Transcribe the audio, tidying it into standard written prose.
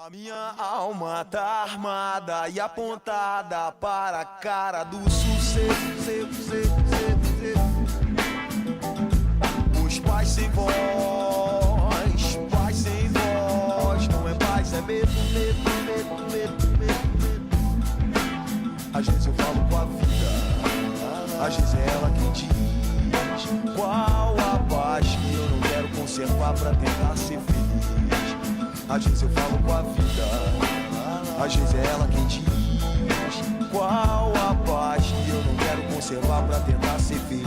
A minha alma tá armada e apontada para a cara do sucesso. Os pais sem voz, paz sem voz. Não é paz, é medo, medo, medo, medo, medo. Às vezes eu falo com a vida, às vezes é ela quem diz qual a paz que eu não quero conservar pra tentar ser feliz. Às vezes eu falo com a vida, às vezes é ela quem diz qual a paz que eu não quero conservar pra tentar ser feliz.